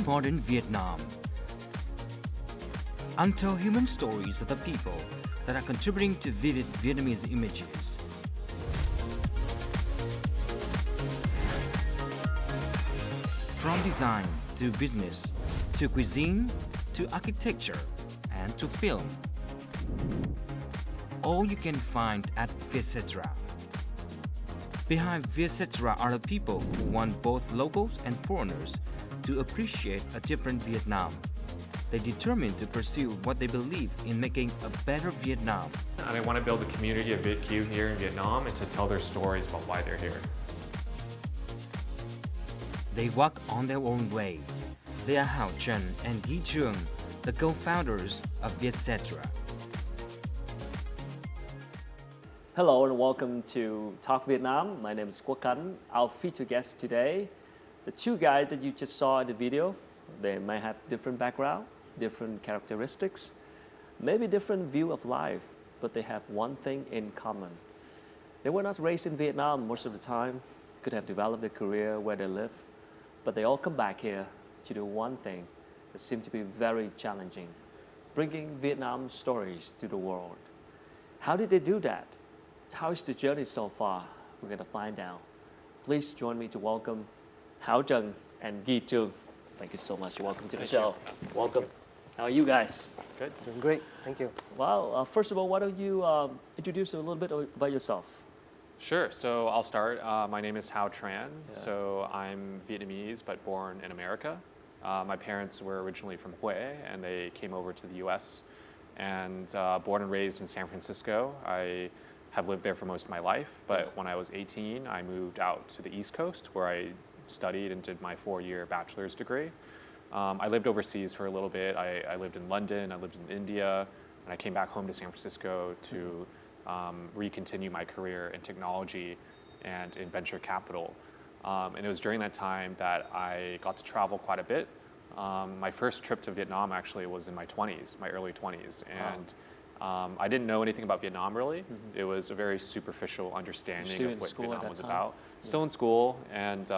modern Vietnam. Untold human stories of the people that are contributing to vivid Vietnamese images. From design to business, to cuisine, to architecture, and to film. All you can find at Vietcetera. Behind Vietcetera are the people who want both locals and foreigners to appreciate a different Vietnam. They determined to pursue what they believe in making a better Vietnam. And I want to build a community of VietQ here in Vietnam and to tell their stories about why they're here. They walk on their own way. They are Hảo Trần and Ghi Trường, the co-founders of Vietcetera. Hello and welcome to Talk Vietnam. My name is Quốc Khánh. Our featured guests today, the two guys that you just saw in the video, they may have different background, different characteristics, maybe different view of life, but they have one thing in common. They were not raised in Vietnam most of the time, could have developed a career where they live, but they all come back here to do one thing that seemed to be very challenging, bringing Vietnam stories to the world. How did they do that? How is the journey so far? We're going to find out. Please join me to welcome Hảo Trần and Ghi Trường. Thank you so much. Welcome to the show. Welcome. How are you guys? Good. Doing great, thank you. Well, first of all, why don't you introduce a little bit about yourself? Sure. So I'll start. My name is Hảo Tran. So I'm Vietnamese, but born in America. My parents were originally from Hue, and they came over to the U.S. And born and raised in San Francisco. I have lived there for most of my life, but when I was 18, I moved out to the East Coast where I studied and did my 4-year bachelor's degree. I lived overseas for a little bit. I lived in London, I lived in India, and I came back home to San Francisco to recontinue my career in technology and in venture capital. And it was during that time that I got to travel quite a bit. My first trip to Vietnam actually was in my 20s, my early 20s. And I didn't know anything about Vietnam really. It was a very superficial understanding of what Vietnam was about. Still in school, and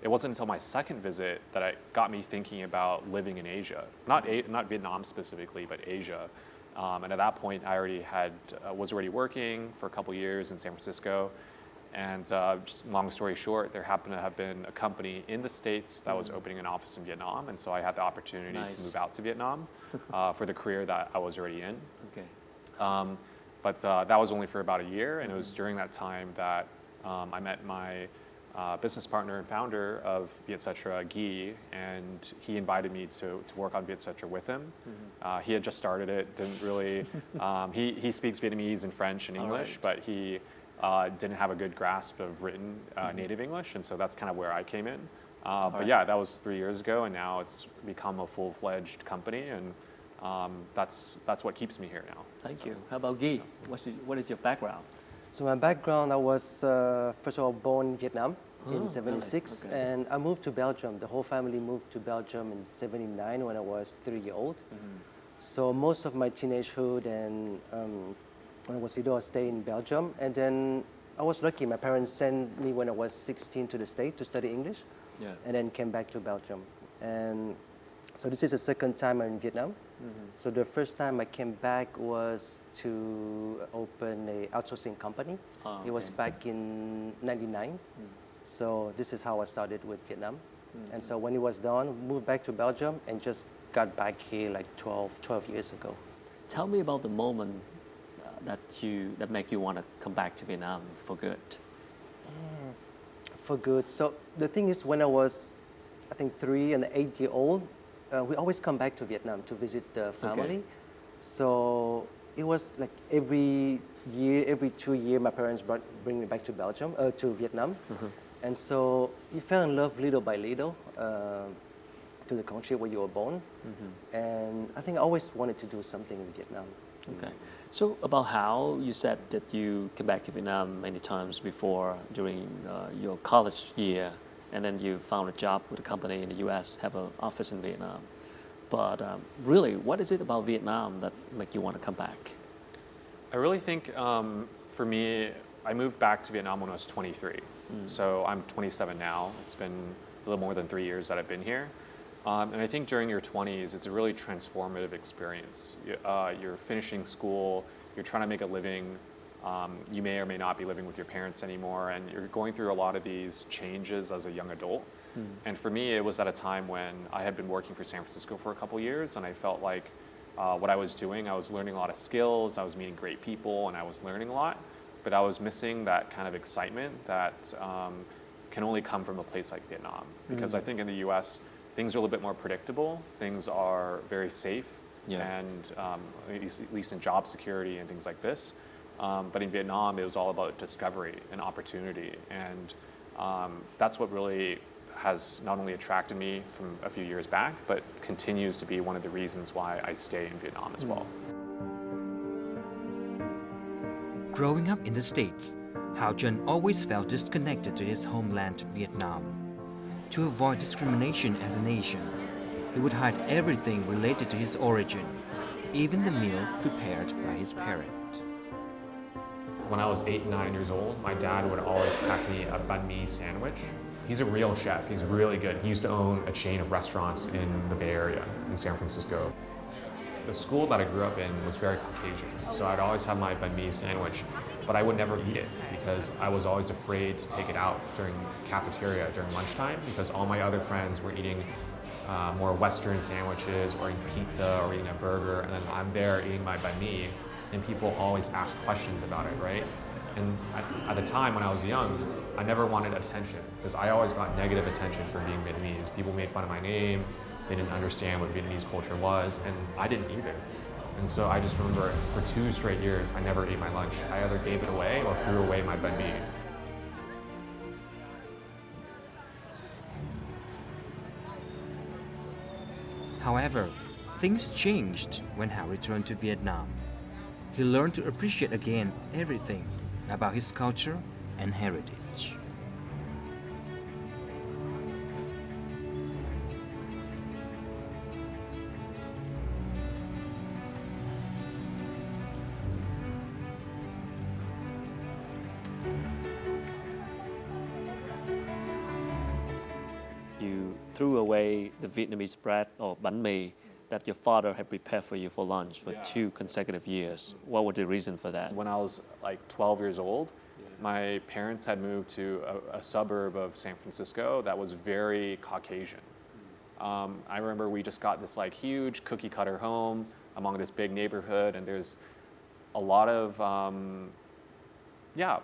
it wasn't until my second visit that it got me thinking about living in Asia. Not Vietnam specifically, but Asia. And at that point, I was already working for a couple years in San Francisco. And just long story short, there happened to have been a company in the States that was opening an office in Vietnam. And so I had the opportunity to move out to Vietnam for the career that I was already in. Okay. But that was only for about a year. And it was during that time that I met my business partner and founder of Vietcetera, Ghi, and he invited me to work on Vietcetera with him. He had just started it, didn't really, he speaks Vietnamese and French and English, but he didn't have a good grasp of written native English, and so that's kind of where I came in. But yeah, that was 3 years ago, and now it's become a full-fledged company, and that's what keeps me here now. Thank you. How about Ghi? What is your background? So my background, I was first of all born in Vietnam in '76, really? Okay. and I moved to Belgium. The whole family moved to Belgium in '79 when I was 3 years old. So most of my teenagehood and when I was little, I stayed in Belgium. And then I was lucky. My parents sent me when I was 16 to the States to study English, and then came back to Belgium. And so this is the second time I'm in Vietnam. So the first time I came back was to open a outsourcing company. It was back in '99. So this is how I started with Vietnam. And so when it was done, moved back to Belgium and just got back here like 12 years ago. Tell me about the moment that make you want to come back to Vietnam for good. For good. So the thing is, when I was, I think 3 and 8 years old, we always come back to Vietnam to visit the family. Okay. So it was like every year, every 2 years, my parents bring me back to Belgium, to Vietnam. And so you fell in love little by little to the country where you were born. And I think I always wanted to do something in Vietnam. Okay. So about how you said that you came back to Vietnam many times before during your college year, and then you found a job with a company in the U.S., have an office in Vietnam. But really, what is it about Vietnam that make you want to come back? I really think for me, I moved back to Vietnam when I was 23. So I'm 27 now. It's been a little more than 3 years that I've been here. And I think during your 20s, it's a really transformative experience. You're finishing school, you're trying to make a living, you may or may not be living with your parents anymore, and you're going through a lot of these changes as a young adult. And for me, it was at a time when I had been working for San Francisco for a couple years, and I felt like what I was doing, I was learning a lot of skills, I was meeting great people, and I was learning a lot, but I was missing that kind of excitement that can only come from a place like Vietnam. Because I think in the US, things are a little bit more predictable, things are very safe, and at least in job security and things like this. But in Vietnam, it was all about discovery and opportunity, and that's what really has not only attracted me from a few years back, but continues to be one of the reasons why I stay in Vietnam as well. Growing up in the States, Hao Trinh always felt disconnected to his homeland, Vietnam. To avoid discrimination as an Asian, he would hide everything related to his origin, even the meal prepared by his parent. When I was 8, 9 years old, my dad would always pack me a banh mi sandwich. He's a real chef, he's really good. He used to own a chain of restaurants in the Bay Area, in San Francisco. The school that I grew up in was very Caucasian, so I'd always have my banh mi sandwich, but I would never eat it because I was always afraid to take it out during cafeteria during lunchtime because all my other friends were eating more Western sandwiches or eating pizza or eating a burger, and then I'm there eating my banh mi, and people always ask questions about it, right? And at the time when I was young, I never wanted attention because I always got negative attention for being Vietnamese. People made fun of my name, they didn't understand what Vietnamese culture was, and I didn't either. And so I just remember for 2 straight years, I never ate my lunch. I either gave it away or threw away my banh mi. However, things changed when Hao returned to Vietnam. He learned to appreciate again everything about his culture and heritage. You threw away the Vietnamese bread or bánh mì that your father had prepared for you for lunch for 2 consecutive years. What was the reason for that? When I was like 12 years old, my parents had moved to a suburb of San Francisco that was very Caucasian. I remember we just got this like huge cookie cutter home among this big neighborhood, and there's a lot of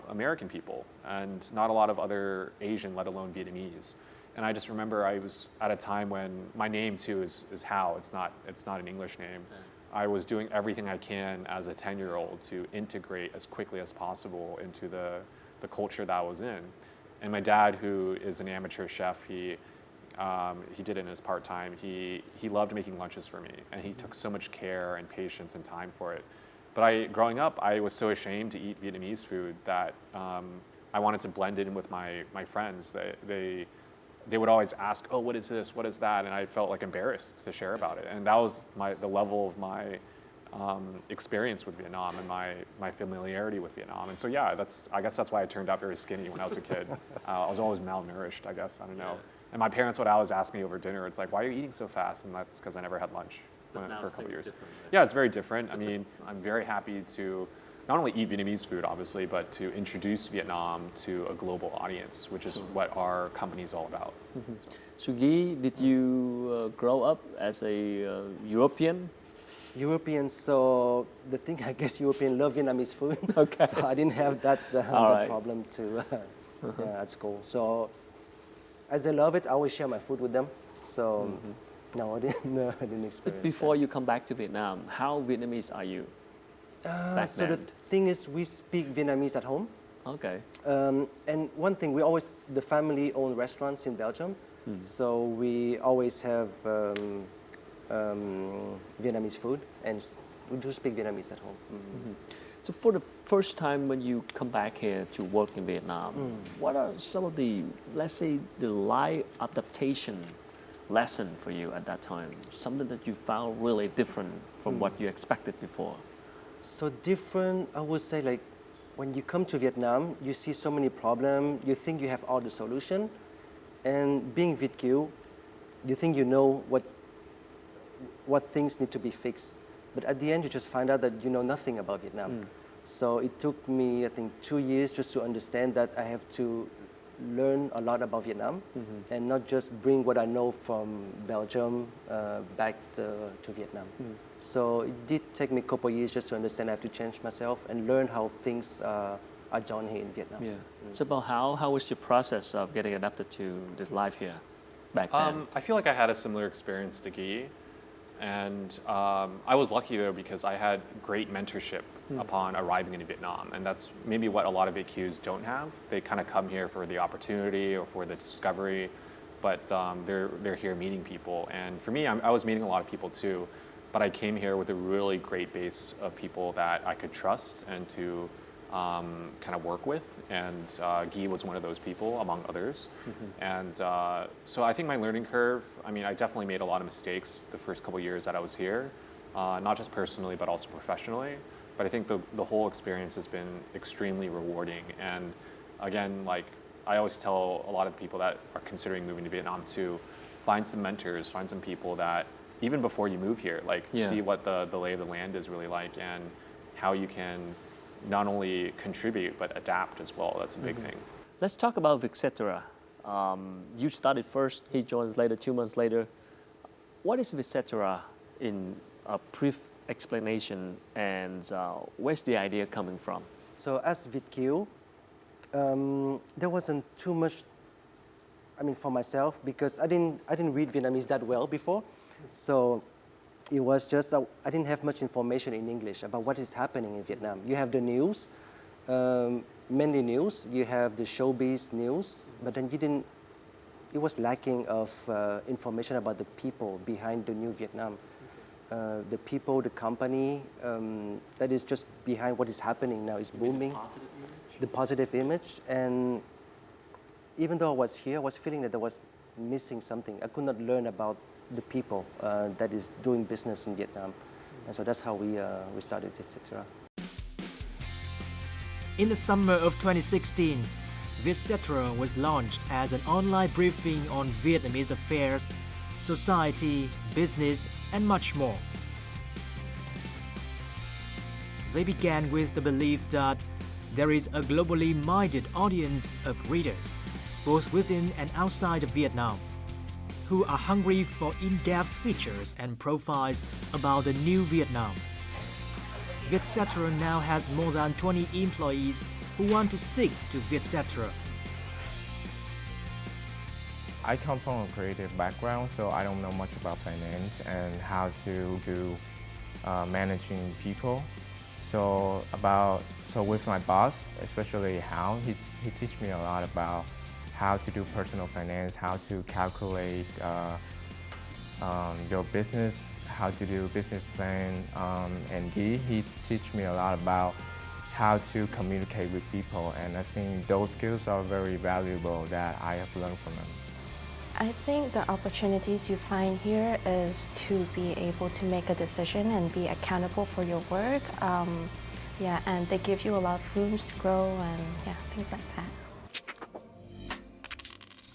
American people and not a lot of other Asian, let alone Vietnamese. And I just remember I was at a time when my name too is Hao. It's not an English name. I was doing everything I can as a 10-year-old to integrate as quickly as possible into the culture that I was in. And my dad, who is an amateur chef, he did it in his part-time. He loved making lunches for me, and he took so much care and patience and time for it. But growing up, I was so ashamed to eat Vietnamese food that I wanted to blend it in with my friends. They would always ask, "Oh, what is this? What is that?" And I felt like embarrassed to share about it. And that was the level of my experience with Vietnam and my familiarity with Vietnam. And so I guess that's why I turned out very skinny when I was a kid. I was always malnourished, I guess. I don't know. And my parents would always ask me over dinner, it's like, "Why are you eating so fast?" And that's because I never had lunch for a couple years. Right? Yeah, it's very different. I mean, I'm very happy to not only eat Vietnamese food, obviously, but to introduce Vietnam to a global audience, which is what our company is all about. Sugi, did you grow up as a European? European, so the thing, I guess European love Vietnamese food. Okay. So I didn't have that right. problem at school. So as I love it, I always share my food with them. So no, I didn't experience Before that. you come back to Vietnam, how Vietnamese are you? So the thing is, we speak Vietnamese at home. Okay. And one thing, the family own restaurants in Belgium. So we always have Vietnamese food, and we do speak Vietnamese at home. So for the first time when you come back here to work in Vietnam, what are some of the, let's say, the life adaptation lesson for you at that time? Something that you found really different from what you expected before? So different, I would say, like when you come to Vietnam, you see so many problems, you think you have all the solution. And being Viet Kieu, you think you know what things need to be fixed, but at the end you just find out that you know nothing about Vietnam. So it took me, I think, 2 years just to understand that I have to learn a lot about Vietnam and not just bring what I know from Belgium back to Vietnam. So it did take me a couple of years just to understand I have to change myself and learn how things are done here in Vietnam. Yeah. So about how was your process of getting adapted to the life here back then? I feel like I had a similar experience to Guy. And I was lucky though because I had great mentorship upon arriving in Vietnam, and that's maybe what a lot of AQs don't have. They kind of come here for the opportunity or for the discovery, but they're here meeting people. And for me, I was meeting a lot of people too, but I came here with a really great base of people that I could trust and to kind of work with, and Guy was one of those people among others. And so I think my learning curve, I mean, I definitely made a lot of mistakes the first couple of years that I was here, not just personally but also professionally, but I think the whole experience has been extremely rewarding. And again, like I always tell a lot of people that are considering moving to Vietnam to find some mentors, find some people that even before you move here, like see what the lay of the land is really like and how you can not only contribute but adapt as well. That's a big thing. Let's talk about Vietcetera. You started first, he joins later, 2 months later. What is Vietcetera in a brief explanation, and where's the idea coming from? So as VitQ, there wasn't too much, I mean, for myself, because I didn't read Vietnamese that well before. So it was just, I didn't have much information in English about what is happening in Vietnam. You have the news, mainly news. You have the showbiz news, but then it was lacking of information about the people behind the new Vietnam. The people, the company, that is just behind what is happening now is booming. The positive image. And even though I was here, I was feeling that there was missing something. I could not learn about the people that is doing business in Vietnam. And so that's how we started Vietcetera. In the summer of 2016, Vietcetera was launched as an online briefing on Vietnamese affairs, society, business, and much more. They began with the belief that there is a globally minded audience of readers, both within and outside of Vietnam, who are hungry for in-depth features and profiles about the new Vietnam. Vietcetera now has more than 20 employees who want to stick to Vietcetera. I come from a creative background, so I don't know much about finance and how to do managing people. So with my boss, especially Hao, he teach me a lot about how to do personal finance, how to calculate your business, how to do business plan, and he teach me a lot about how to communicate with people, and I think those skills are very valuable that I have learned from them. I think the opportunities you find here is to be able to make a decision and be accountable for your work. And they give you a lot of rooms to grow and things like that.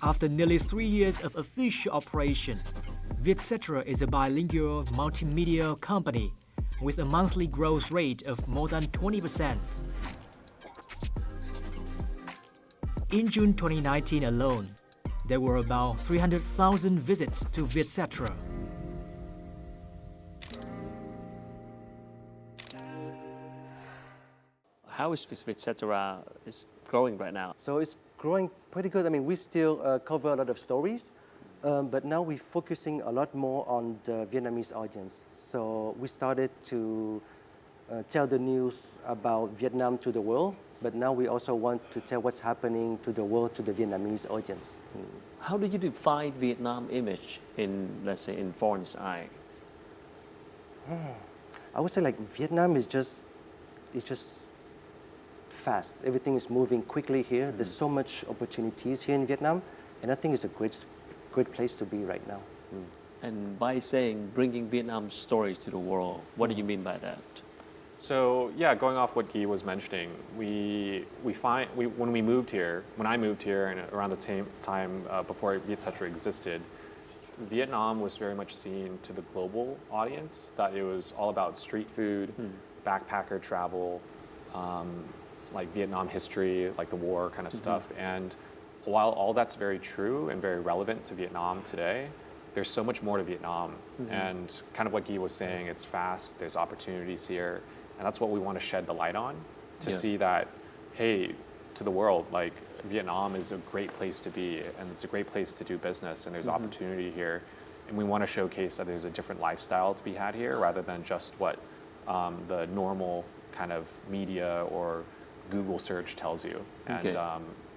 After nearly 3 years of official operation, Vietcetera is a bilingual multimedia company with a monthly growth rate of more than 20%. In June 2019 alone, there were about 300,000 visits to Vietcetera. How is Vietcetera is growing right now? So it's growing pretty good. I mean, we still cover a lot of stories, but now we're focusing a lot more on the Vietnamese audience. So we started to tell the news about Vietnam to the world, but now we also want to tell what's happening to the world, to the Vietnamese audience. How do you define Vietnam image in, let's say, in foreign's eyes? I would say like Vietnam is just fast. Everything is moving quickly here. There's so much opportunities here in Vietnam, and I think it's a great place to be right now. And by saying bringing Vietnam's stories to the world, what do you mean by that? So yeah, going off what Guy was mentioning, when I moved here, and around the same time before Vietcetera existed, Vietnam was very much seen to the global audience, that it was all about street food, backpacker travel, like Vietnam history, like the war kind of stuff. And while all that's very true and very relevant to Vietnam today, there's so much more to Vietnam. And kind of what Guy was saying, it's fast, there's opportunities here. And that's what we want to shed the light on, to see that, hey, to the world, like Vietnam is a great place to be, and it's a great place to do business, and there's opportunity here. And we want to showcase that there's a different lifestyle to be had here, rather than just what the normal kind of media or Google search tells you. And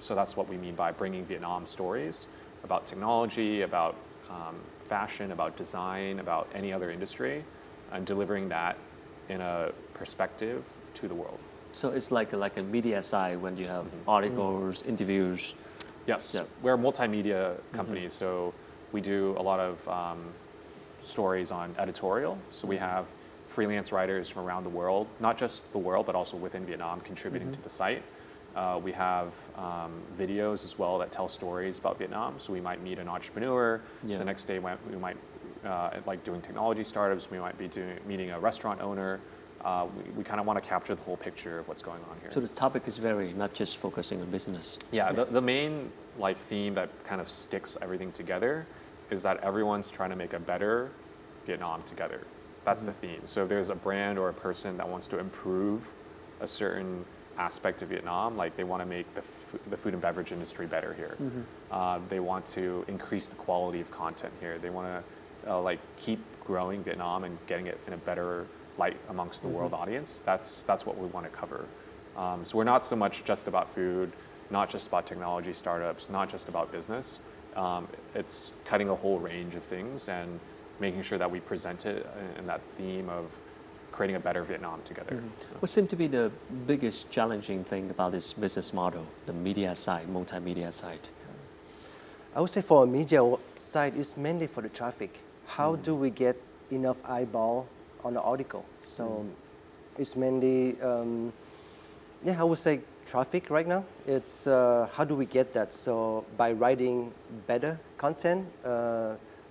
so that's what we mean by bringing Vietnam stories about technology, about fashion, about design, about any other industry, and delivering that in a perspective to the world. So it's like a media side when you have articles, interviews. Yes, Yeah. we're a multimedia company, so we do a lot of stories on editorial. So we have freelance writers from around the world, not just the world, but also within Vietnam, contributing to the site. We have videos as well that tell stories about Vietnam. So we might meet an entrepreneur. Yeah. The next day we might, like doing technology startups, we might be meeting a restaurant owner. We kind of want to capture the whole picture of what's going on here. So the topic is very not just focusing on business. Yeah, the main like theme that kind of sticks everything together is that everyone's trying to make a better Vietnam together. That's the theme. So if there's a brand or a person that wants to improve a certain aspect of Vietnam, like they want to make the food and beverage industry better here. They want to increase the quality of content here. They want to like keep growing Vietnam and getting it in a better light amongst the world audience. That's what we want to cover. So we're not so much just about food, not just about technology startups, not just about business. It's cutting a whole range of things and making sure that we present it in that theme of creating a better Vietnam together. What seemed to be the biggest challenging thing about this business model, the media side, multimedia side? I would say for a media side, it's mainly for the traffic. How do we get enough eyeball on the article? So it's mainly, I would say traffic right now. It's how do we get that? So by writing better content,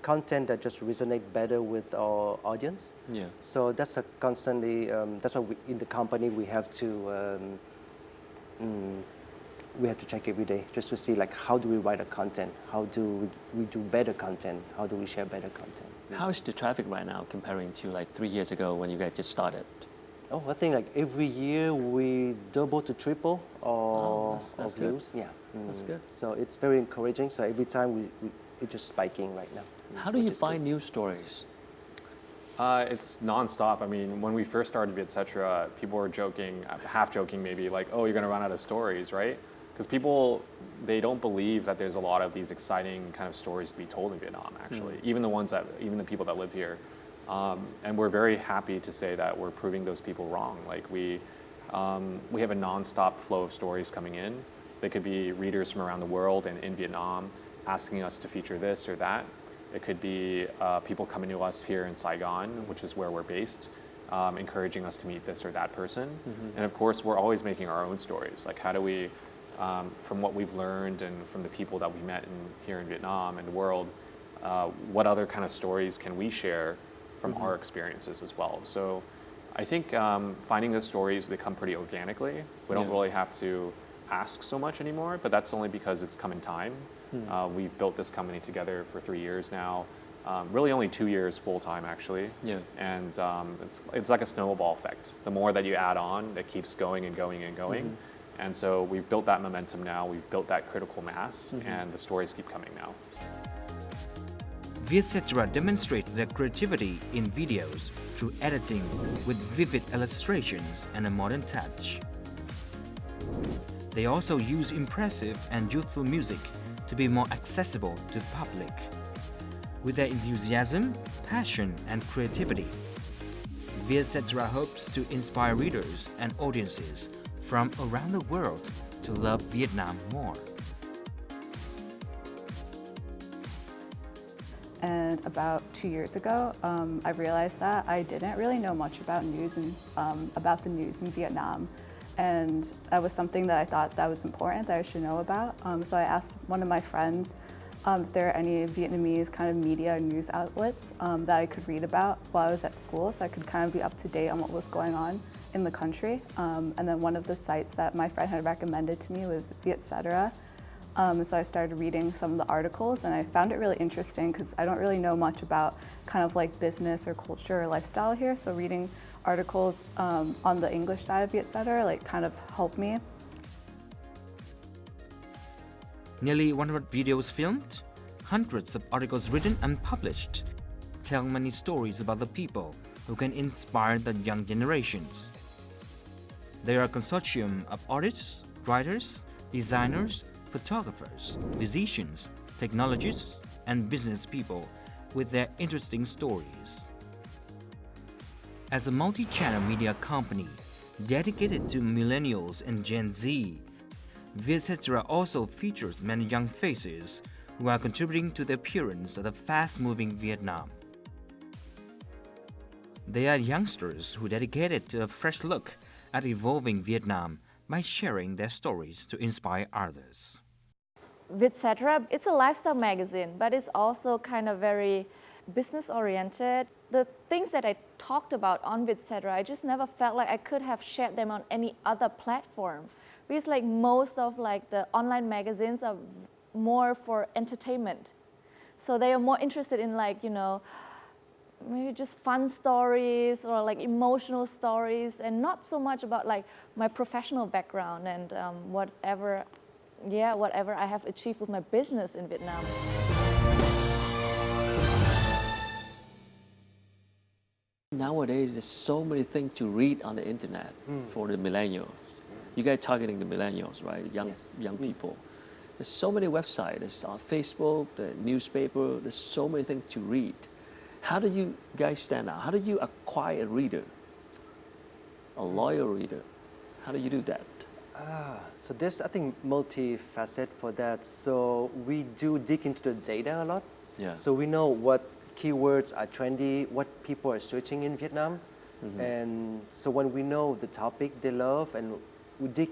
content that just resonate better with our audience. Yeah. So that's a constantly, that's why in the company we have to check every day just to see like how do we write a content, how do we do better content, how do we share better content. How is the traffic right now comparing to like 3 years ago when you guys just started? Oh, I think like every year we double to triple our that's good. views. Yeah, That's good. So it's very encouraging. So every time it's just spiking right now. How do you find news stories? It's nonstop. I mean, when we first started Vietcetera, people were joking, half joking maybe, like, oh, you're going to run out of stories, right? Because people, they don't believe that there's a lot of these exciting kind of stories to be told in Vietnam, actually. Even the people that live here. And we're very happy to say that we're proving those people wrong. Like we have a nonstop flow of stories coming in. They could be readers from around the world and in Vietnam asking us to feature this or that. It could be people coming to us here in Saigon, which is where we're based, encouraging us to meet this or that person. And of course, we're always making our own stories. Like how do we, from what we've learned and from the people that we met here in Vietnam and the world, what other kind of stories can we share from our experiences as well? So I think finding those stories, they come pretty organically. We don't really have to ask so much anymore, but that's only because it's come in time. We've built this company together for 3 years now, really only 2 years full time actually. Yeah. And it's like a snowball effect. The more that you add on, it keeps going and going and going. And so we've built that momentum now, we've built that critical mass, and the stories keep coming now. Vietcetera demonstrates their creativity in videos through editing with vivid illustrations and a modern touch. They also use impressive and youthful music to be more accessible to the public. With their enthusiasm, passion, and creativity, Vietcetera hopes to inspire readers and audiences from around the world to love Vietnam more. And about 2 years ago, I realized that I didn't really know much about news and about the news in Vietnam. And that was something that I thought that was important, that I should know about. So I asked one of my friends if there are any Vietnamese kind of media news outlets that I could read about while I was at school, so I could kind of be up to date on what was going on in the country. And then one of the sites that my friend had recommended to me was Vietcetera. So I started reading some of the articles, and I found it really interesting because I don't really know much about kind of like business or culture or lifestyle here. So reading articles on the English side of Vietcetera like kind of helped me. Nearly 100 videos filmed, hundreds of articles written and published, tell many stories about the people who can inspire the young generations. They are a consortium of artists, writers, designers, photographers, musicians, technologists, and business people with their interesting stories. As a multi-channel media company dedicated to millennials and Gen Z, Vietcetera also features many young faces who are contributing to the appearance of the fast-moving Vietnam. They are youngsters who dedicated to a fresh look at evolving Vietnam by sharing their stories to inspire others. Vietcetera, it's a lifestyle magazine, but it's also kind of very business-oriented. The things that I talked about on Vietcetera, I just never felt like I could have shared them on any other platform. Because like most of like the online magazines are more for entertainment. So they are more interested in like, you know, maybe just fun stories or like emotional stories, and not so much about like my professional background and whatever I have achieved with my business in Vietnam. Nowadays, there's so many things to read on the internet for the millennials. You guys targeting the millennials, right? Young people. There's so many websites. There's on Facebook, the newspaper. There's so many things to read. How do you guys stand out? How do you acquire a reader, a loyal reader? How do you do that? So there's, I think, multifaceted for that. So we do dig into the data a lot. Yeah. So we know what keywords are trendy, what people are searching in Vietnam. And so when we know the topic they love, and we dig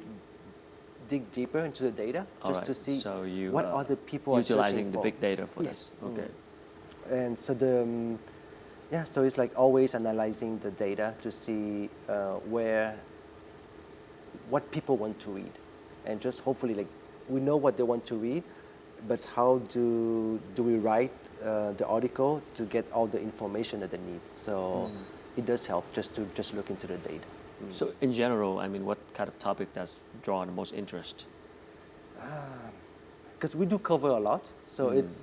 deeper into the data just to see what other people are searching for. Utilizing the big data for yes. this. Okay. And so so it's like always analyzing the data to see what people want to read, and just hopefully like we know what they want to read, but how do we write the article to get all the information that they need? So it does help just to look into the data. So in general, I mean, what kind of topic does draw the most interest? Because we do cover a lot, so it's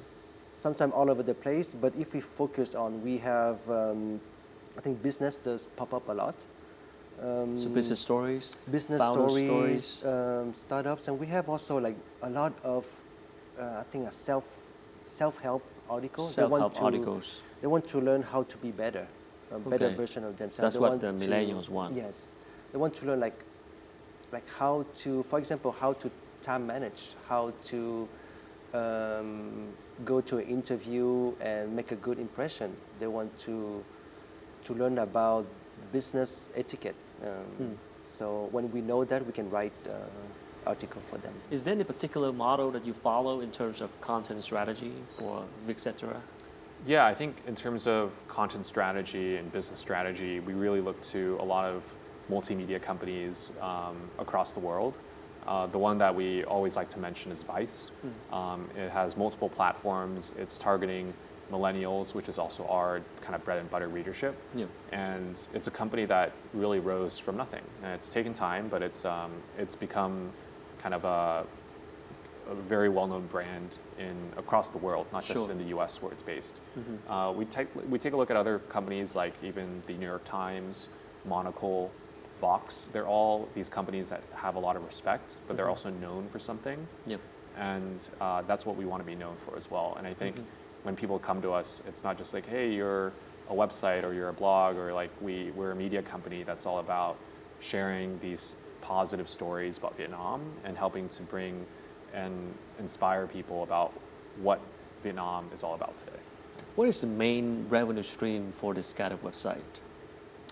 sometimes all over the place. But if we focus on, we have, I think business does pop up a lot. So business stories, business stories, startups, and we have also like a lot of, I think, a self-help articles. Self-help articles. They want to learn how to be better, a better version of themselves. That's what the millennials want. Yes, they want to learn like how to, for example, how to time manage, how to go to an interview and make a good impression. They want to learn about business etiquette. So when we know that, we can write article for them. Is there any particular model that you follow in terms of content strategy for Vietcetera? Yeah, I think in terms of content strategy and business strategy, we really look to a lot of multimedia companies across the world. The one that we always like to mention is Vice. It has multiple platforms. It's targeting millennials, which is also our kind of bread and butter readership. Yeah. And it's a company that really rose from nothing. And it's taken time, but it's become kind of a very well-known brand across the world, not just in the US where it's based. We take a look at other companies like even the New York Times, Monocle, Vox. They're all these companies that have a lot of respect, but they're also known for something. Yep. And that's what we want to be known for as well. And I think when people come to us, it's not just like, hey, you're a website or you're a blog, or like we're a media company that's all about sharing these positive stories about Vietnam and helping to bring and inspire people about what Vietnam is all about today. What is the main revenue stream for this kind of website?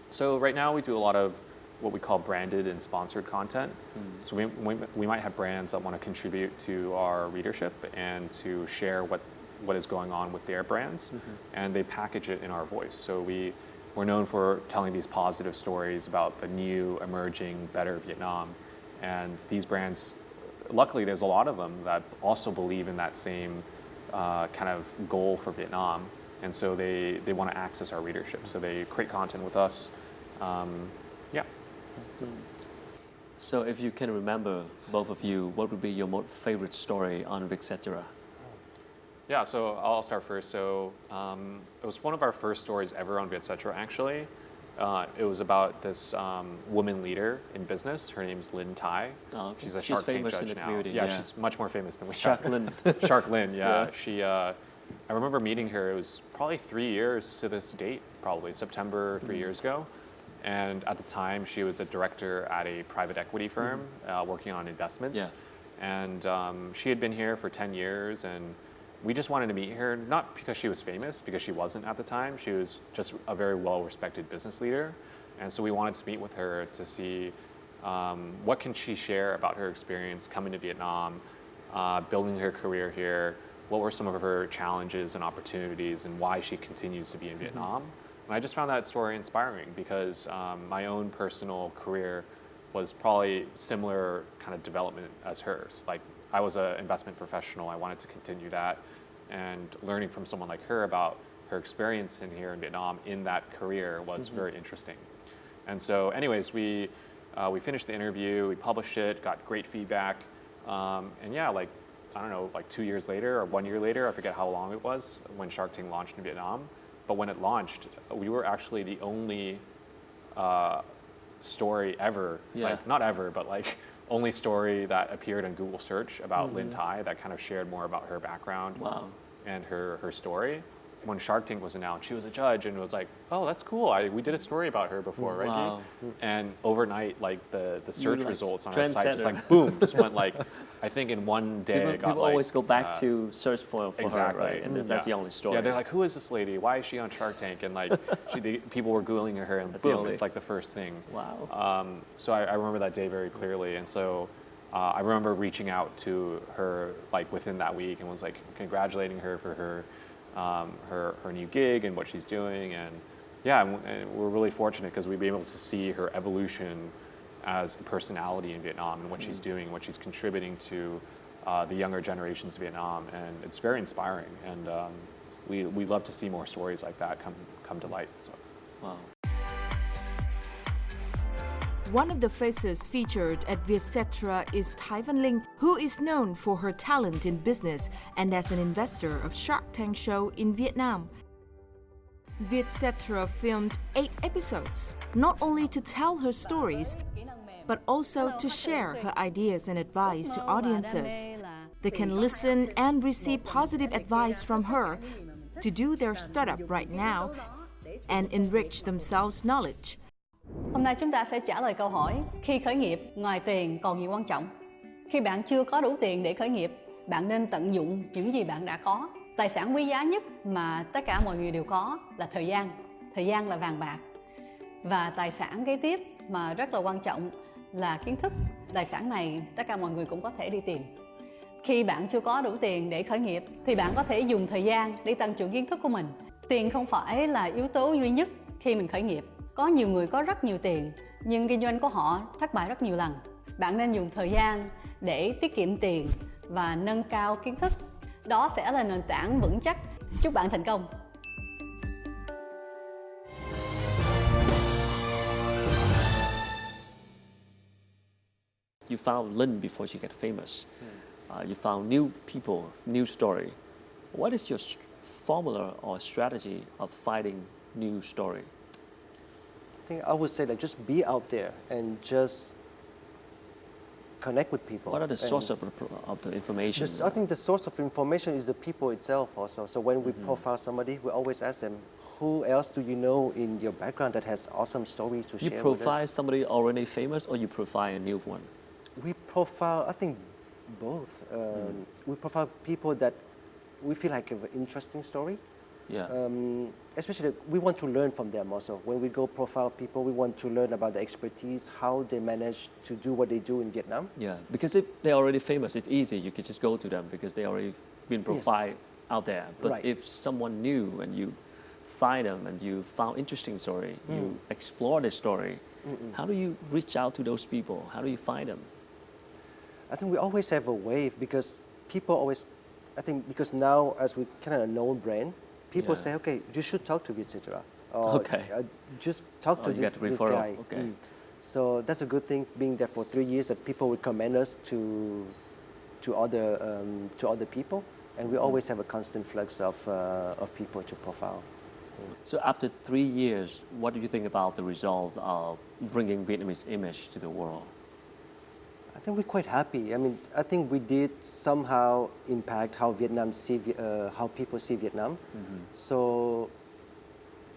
So right now we do a lot of what we call branded and sponsored content. So we might have brands that want to contribute to our readership and to share what is going on with their brands, and they package it in our voice. So we're known for telling these positive stories about the new, emerging, better Vietnam. And these brands, luckily there's a lot of them that also believe in that same kind of goal for Vietnam. And so they want to access our readership. So they create content with us. Yeah. So if you can remember, both of you, what would be your most favorite story on Vietcetera? Yeah, so I'll start first. So it was one of our first stories ever on Vietcetera, actually. It was about this woman leader in business. Her name's Lynn Tai. Oh, okay. She's a Shark Tank judge now. Community, yeah, she's much more famous than we Shark are. Lynn. Shark Lynn, yeah. She, I remember meeting her. It was probably 3 years to this date, probably September 3 years ago. And at the time, she was a director at a private equity firm working on investments. Yeah. And she had been here for 10 years, and we just wanted to meet her, not because she was famous, because she wasn't at the time. She was just a very well-respected business leader. And so we wanted to meet with her to see what can she share about her experience coming to Vietnam, building her career here, what were some of her challenges and opportunities, and why she continues to be in Vietnam. And I just found that story inspiring because my own personal career was probably similar kind of development as hers. Like, I was an investment professional. I wanted to continue that, and learning from someone like her about her experience in here in Vietnam in that career was very interesting. And so anyways, we finished the interview, we published it, got great feedback. And yeah, like, I don't know, like 2 years later or 1 year later, I forget how long it was, when Shark Tank launched in Vietnam. But when it launched, we were actually the only story ever, like, not ever, but like only story that appeared in Google search about Lynn Tai that kind of shared more about her background and her story. When Shark Tank was announced, she was a judge, and it was like, oh, that's cool. We did a story about her before, right? Wow. And overnight, like the search like results on our site just trendsetter. like boom, just went like, I think in one day it got people like, always go back to search for exactly. her, right? And that's the only story. Yeah, they're like, who is this lady? Why is she on Shark Tank? And like, people were Googling her, and boom, it's like the first thing. Wow. So I remember that day very clearly, and so I remember reaching out to her like within that week and was like congratulating her for her new gig and what she's doing. And yeah, and we're really fortunate because we've been able to see her evolution as a personality in Vietnam and what she's doing, what she's contributing to the younger generations of Vietnam. And it's very inspiring. And we love to see more stories like that come to light. So. Wow. One of the faces featured at Vietcetera is Tai Van Linh, who is known for her talent in business and as an investor of Shark Tank show in Vietnam. Vietcetera filmed 8 episodes, not only to tell her stories, but also to share her ideas and advice to audiences. They can listen and receive positive advice from her to do their startup right now and enrich themselves' knowledge. Hôm nay chúng ta sẽ trả lời câu hỏi khi khởi nghiệp ngoài tiền còn gì quan trọng. Khi bạn chưa có đủ tiền để khởi nghiệp, bạn nên tận dụng những gì bạn đã có. Tài sản quý giá nhất mà tất cả mọi người đều có là thời gian. Thời gian là vàng bạc. Và tài sản kế tiếp mà rất là quan trọng là kiến thức. Tài sản này tất cả mọi người cũng có thể đi tìm. Khi bạn chưa có đủ tiền để khởi nghiệp thì bạn có thể dùng thời gian để tăng trưởng kiến thức của mình. Tiền không phải là yếu tố duy nhất khi mình khởi nghiệp. Có nhiều người có rất nhiều tiền, nhưng kinh doanh của họ thất bại rất nhiều lần. Bạn nên dùng thời gian để tiết kiệm tiền và nâng cao kiến thức. Đó sẽ là nền tảng vững chắc. Chúc bạn thành công! You found Lynn before she got famous. You found new people, new story. What is your formula or strategy of finding new story? I think I would say that just be out there and just connect with people. What are the source of the information? I think the source of information is the people itself also. So when we profile somebody, we always ask them, who else do you know in your background that has awesome stories to share with us? You profile somebody already famous or you profile a new one? We profile, I think, both. We profile people that we feel like have an interesting story. Yeah. Especially, we want to learn from them also. When we go profile people, we want to learn about the expertise, how they manage to do what they do in Vietnam. Yeah, because if they're already famous, it's easy. You can just go to them because they already been profiled out there. But Right. if someone new and you find them and you found interesting story, you explore the story, how do you reach out to those people? How do you find them? I think we always have a wave because people always, I think because now as we kind of a known brand, people Yeah. say, okay, you should talk to Vietcetera. Okay. Just talk to you this, get this referral. guy. Okay. So that's a good thing being there for 3 years that people would commend us to other people, and we always have a constant flux of people to profile. So after 3 years, what do you think about the result of bringing Vietnamese image to the world? I think we're quite happy. I mean, I think we did somehow impact how how people see Vietnam. So,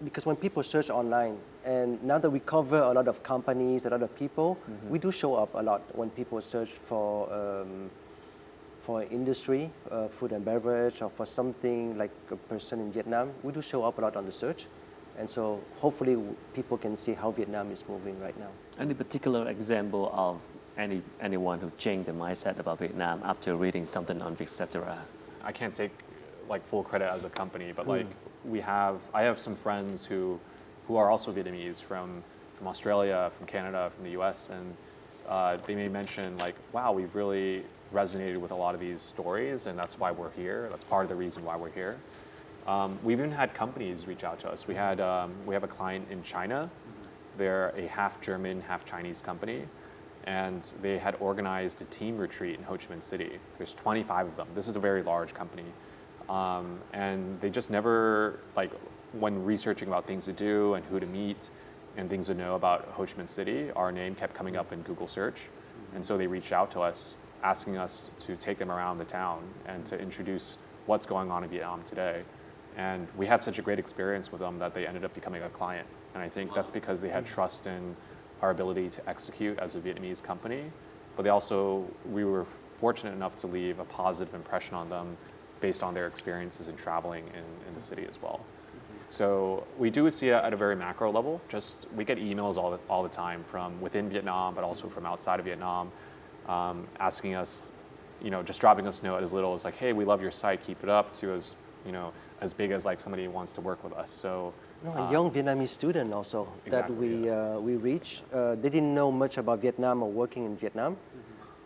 because when people search online, and now that we cover a lot of companies, a lot of people, we do show up a lot when people search for industry, food and beverage, or for something like a person in Vietnam. We do show up a lot on the search. And so hopefully people can see how Vietnam is moving right now. Any particular example of anyone who changed their mindset about Vietnam after reading something on Vietcetera? I can't take like full credit as a company, but like I have some friends who are also Vietnamese from Australia, from Canada, from the US, and they may mention like, wow, we've really resonated with a lot of these stories, and that's why we're here. That's part of the reason why we're here. We've even had companies reach out to us. We have a client in China. They're a half German, half Chinese company, and they had organized a team retreat in Ho Chi Minh City. There's 25 of them. This is a very large company. And they just never, like, when researching about things to do and who to meet and things to know about Ho Chi Minh City, our name kept coming up in Google search. And so they reached out to us, asking us to take them around the town and to introduce what's going on in Vietnam today. And we had such a great experience with them that they ended up becoming a client. And I think that's because they had trust in our ability to execute as a Vietnamese company. But we were fortunate enough to leave a positive impression on them based on their experiences in traveling in the city as well. So we do see it at a very macro level. We get emails all the time from within Vietnam, but also from outside of Vietnam, asking us, just dropping us a note as little as like, hey, we love your site, keep it up, to as big as like somebody wants to work with us. So a young Vietnamese student also exactly, that we reach. They didn't know much about Vietnam or working in Vietnam,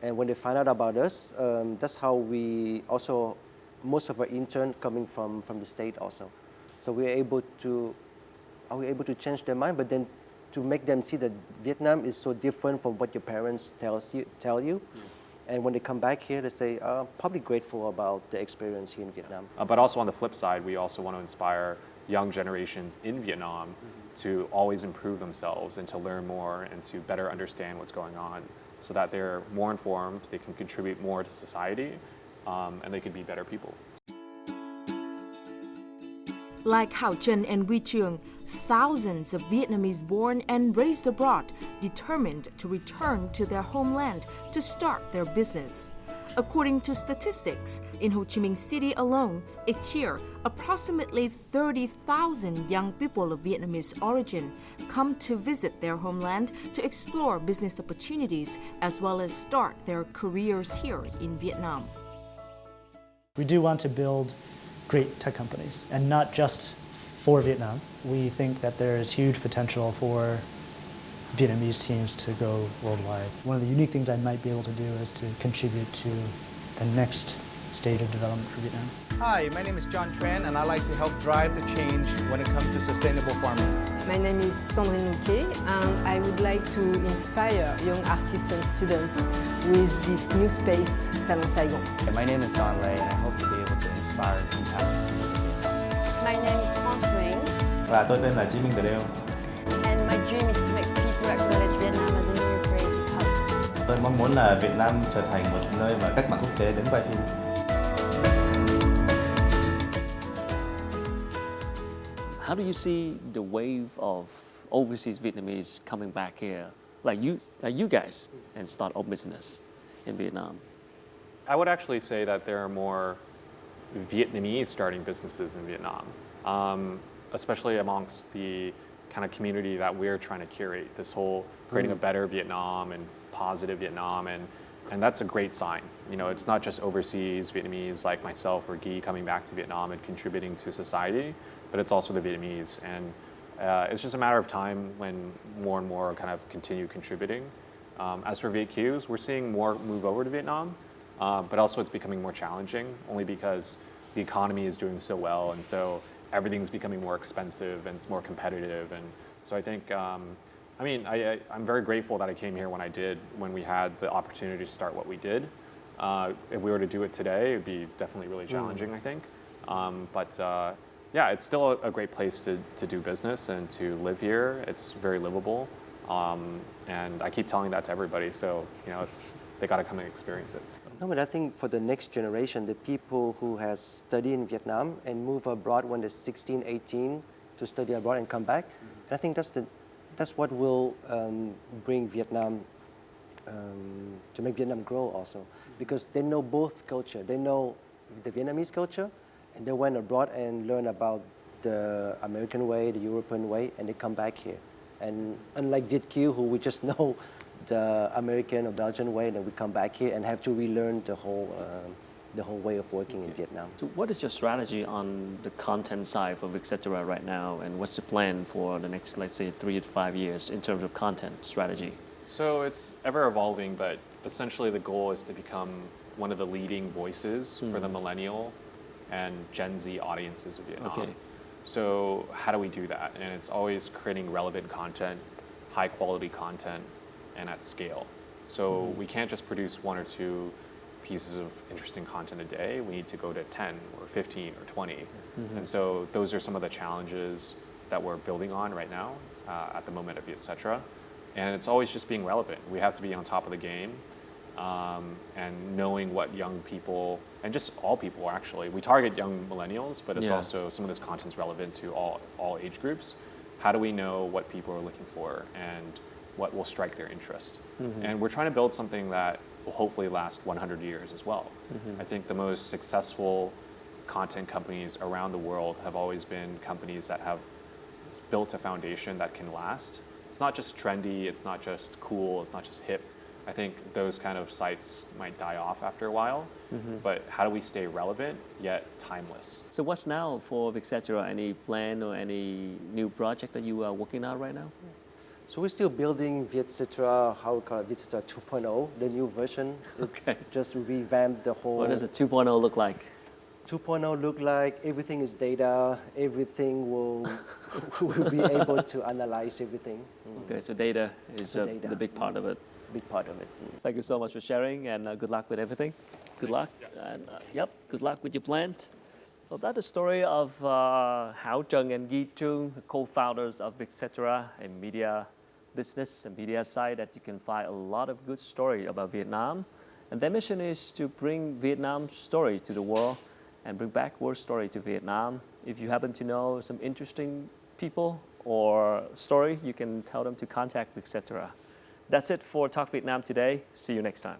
and when they find out about us, that's how we also, most of our interns coming from the state also. So we're able to change their mind, but then to make them see that Vietnam is so different from what your parents tell you. And when they come back here, they say, probably grateful about the experience here in Vietnam. But also on the flip side, we also want to inspire young generations in Vietnam to always improve themselves and to learn more and to better understand what's going on so that they're more informed, they can contribute more to society, and they can be better people. Like Hao Trinh and Huy Trường, thousands of Vietnamese born and raised abroad determined to return to their homeland to start their business. According to statistics, in Ho Chi Minh City alone, each year, approximately 30,000 young people of Vietnamese origin come to visit their homeland to explore business opportunities as well as start their careers here in Vietnam. We do want to build great tech companies, and not just for Vietnam. We think that there is huge potential for Vietnamese teams to go worldwide. One of the unique things I might be able to do is to contribute to the next stage of development for Vietnam. Hi, my name is John Tran, and I like to help drive the change when it comes to sustainable farming. My name is Sandrine Nouquet, and I would like to inspire young artists and students with this new space, Salon Saigon. My name is Don Lay, and I hope to be able to inspire compassion. My name is François. Và tôi tên là Chí Minh Tadeo. And my dream is to make people acknowledge Vietnam as a new creative hub. Tôi mong muốn là Việt Nam trở thành một nơi mà các bạn quốc tế đến quay phim. How do you see the wave of overseas Vietnamese coming back here, like you guys, and start a business in Vietnam? I would actually say that there are more Vietnamese starting businesses in Vietnam. especially amongst the kind of community that we're trying to curate, this whole creating a better Vietnam and positive Vietnam, and that's a great sign. You know, it's not just overseas Vietnamese like myself or Guy coming back to Vietnam and contributing to society, but it's also the Vietnamese. And it's just a matter of time when more and more kind of continue contributing. As for VietQs, we're seeing more move over to Vietnam, but also it's becoming more challenging only because the economy is doing so well, and so everything's becoming more expensive and it's more competitive. And so I think, I'm very grateful that I came here when I did, when we had the opportunity to start what we did. If we were to do it today, it would be definitely really challenging, I think. Yeah, it's still a great place to do business and to live here. It's very livable. And I keep telling that to everybody, so they got to come and experience it. No, but I think for the next generation, the people who has studied in Vietnam and move abroad when they're 16, 18 to study abroad and come back, I think that's what will bring Vietnam, to make Vietnam grow also, because they know both culture. They know the Vietnamese culture, and they went abroad and learn about the American way, the European way, and they come back here. And unlike VietQ, who we just know the American or Belgian way, then we come back here and have to relearn the whole way of working in Vietnam. So what is your strategy on the content side for Vietcetera right now, and what's the plan for the next, let's say, 3 to 5 years in terms of content strategy? So it's ever evolving, but essentially the goal is to become one of the leading voices for the millennial and Gen Z audiences of Vietnam. Okay. So how do we do that? And it's always creating relevant content, high quality content, and at scale. So we can't just produce 1 or 2 pieces of interesting content a day. We need to go to 10 or 15 or 20. And so those are some of the challenges that we're building on right now at the moment at Vietcetera. And it's always just being relevant. We have to be on top of the game and knowing what young people, and just all people actually, we target young millennials, but it's also, some of this content's relevant to all age groups. How do we know what people are looking for and what will strike their interest? And we're trying to build something that will hopefully last 100 years as well. I think the most successful content companies around the world have always been companies that have built a foundation that can last. It's not just trendy, it's not just cool, it's not just hip. I think those kind of sites might die off after a while, but how do we stay relevant yet timeless? So what's now for Vietcetera? Any plan or any new project that you are working on right now? So we're still building Vietcetera, how we call it, Vietcetera 2.0, the new version. It's just revamped the whole... What does a 2.0 look like? 2.0 look like everything is data, everything will be able to analyze everything. Okay, so data is the big part of it. Big part of it. Thank you so much for sharing, and good luck with everything. Good luck. And good luck with your plant. Well, that's the story of Hảo Trần and Guy Trung, co-founders of Vietcetera, a media business and media site that you can find a lot of good story about Vietnam. And their mission is to bring Vietnam's story to the world and bring back world story to Vietnam. If you happen to know some interesting people or story, you can tell them to contact Vietcetera. That's it for Talk Vietnam today. See you next time.